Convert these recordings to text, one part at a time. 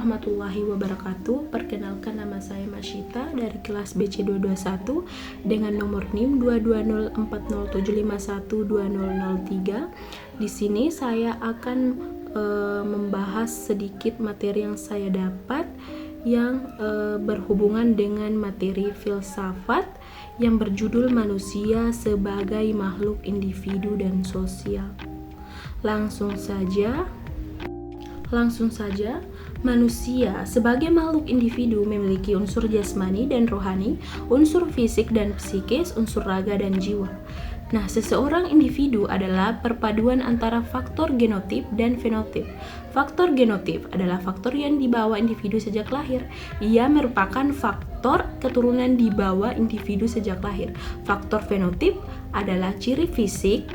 warahmatullahi wabarakatuh. Perkenalkan, nama saya Masyita dari kelas BC 221 dengan nomor NIM 2204075120003. Di sini saya akan membahas sedikit materi yang saya dapat yang berhubungan dengan materi filsafat yang berjudul manusia sebagai makhluk individu dan sosial. Langsung saja, manusia sebagai makhluk individu memiliki unsur jasmani dan rohani, unsur fisik dan psikis, unsur raga dan jiwa. Nah, seseorang individu adalah perpaduan antara faktor genotip dan fenotip. Faktor genotip adalah faktor yang dibawa individu sejak lahir. Ia merupakan faktor keturunan dibawa individu sejak lahir. Faktor fenotip adalah ciri fisik,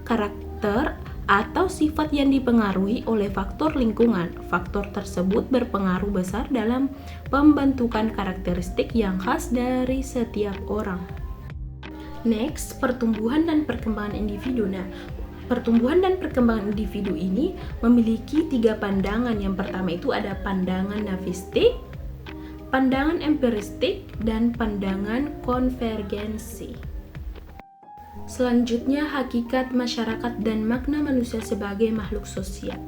karakter, atau sifat yang dipengaruhi oleh faktor lingkungan. Faktor tersebut berpengaruh besar dalam pembentukan karakteristik yang khas dari setiap orang. Next, pertumbuhan dan perkembangan individu. Nah, pertumbuhan dan perkembangan individu ini memiliki 3 pandangan. Yang pertama itu ada pandangan nafistik, pandangan empiristik, dan pandangan konvergensi. Selanjutnya, hakikat masyarakat dan makna manusia sebagai makhluk sosial.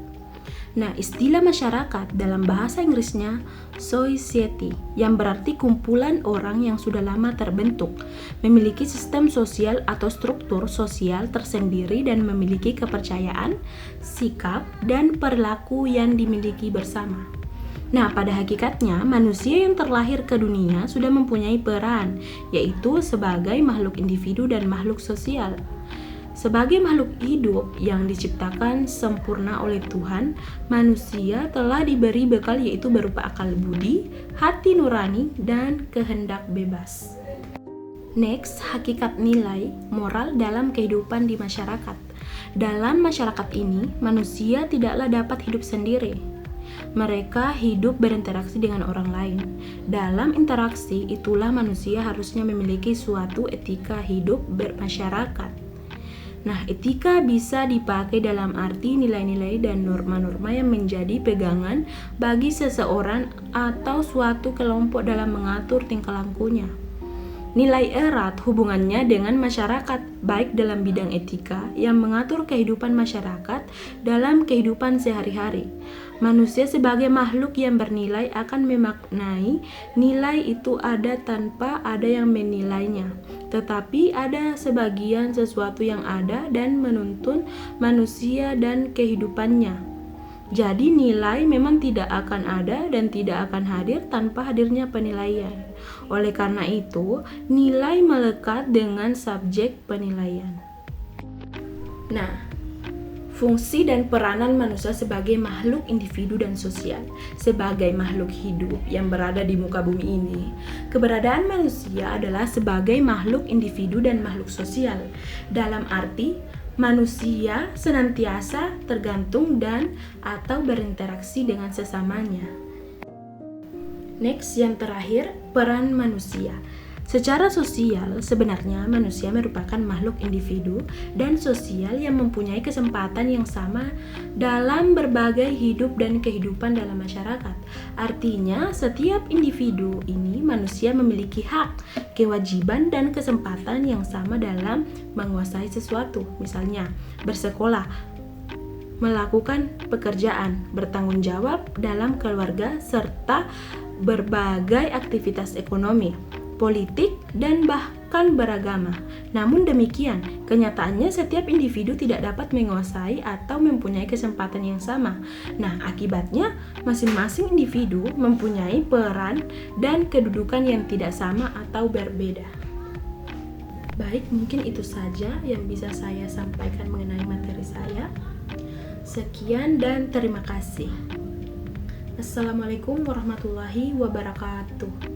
Nah, istilah masyarakat dalam bahasa Inggrisnya society, yang berarti kumpulan orang yang sudah lama terbentuk, memiliki sistem sosial atau struktur sosial tersendiri dan memiliki kepercayaan, sikap, dan perilaku yang dimiliki bersama. Nah, pada hakikatnya, manusia yang terlahir ke dunia sudah mempunyai peran, yaitu sebagai makhluk individu dan makhluk sosial. Sebagai makhluk hidup yang diciptakan sempurna oleh Tuhan, manusia telah diberi bekal yaitu berupa akal budi, hati nurani, dan kehendak bebas. Next, hakikat nilai moral dalam kehidupan di masyarakat. Dalam masyarakat ini, manusia tidaklah dapat hidup sendiri. Mereka hidup berinteraksi dengan orang lain. Dalam interaksi itulah manusia harusnya memiliki suatu etika hidup bermasyarakat. Nah, etika bisa dipakai dalam arti nilai-nilai dan norma-norma yang menjadi pegangan bagi seseorang atau suatu kelompok dalam mengatur tingkah lakunya. Nilai erat hubungannya dengan masyarakat, baik dalam bidang etika yang mengatur kehidupan masyarakat dalam kehidupan sehari-hari. Manusia sebagai makhluk yang bernilai akan memaknai nilai itu ada tanpa ada yang menilainya, tetapi ada sebagian sesuatu yang ada dan menuntun manusia dan kehidupannya. Jadi nilai memang tidak akan ada dan tidak akan hadir tanpa hadirnya penilaian. Oleh karena itu, nilai melekat dengan subjek penilaian. Nah, fungsi dan peranan manusia sebagai makhluk individu dan sosial. Sebagai makhluk hidup yang berada di muka bumi ini, keberadaan manusia adalah sebagai makhluk individu dan makhluk sosial. Dalam arti, manusia senantiasa tergantung dan atau berinteraksi dengan sesamanya. Next, yang terakhir, peran manusia. Secara sosial, sebenarnya manusia merupakan makhluk individu dan sosial yang mempunyai kesempatan yang sama dalam berbagai hidup dan kehidupan dalam masyarakat. Artinya, setiap individu ini manusia memiliki hak, kewajiban, dan kesempatan yang sama dalam menguasai sesuatu. Misalnya, bersekolah, melakukan pekerjaan, bertanggung jawab dalam keluarga, serta berbagai aktivitas ekonomi, politik, dan bahkan beragama. Namun demikian, kenyataannya setiap individu tidak dapat menguasai atau mempunyai kesempatan yang sama. Nah, akibatnya masing-masing individu mempunyai peran dan kedudukan yang tidak sama atau berbeda. Baik, mungkin itu saja yang bisa saya sampaikan mengenai materi saya. Sekian dan terima kasih. Assalamualaikum warahmatullahi wabarakatuh.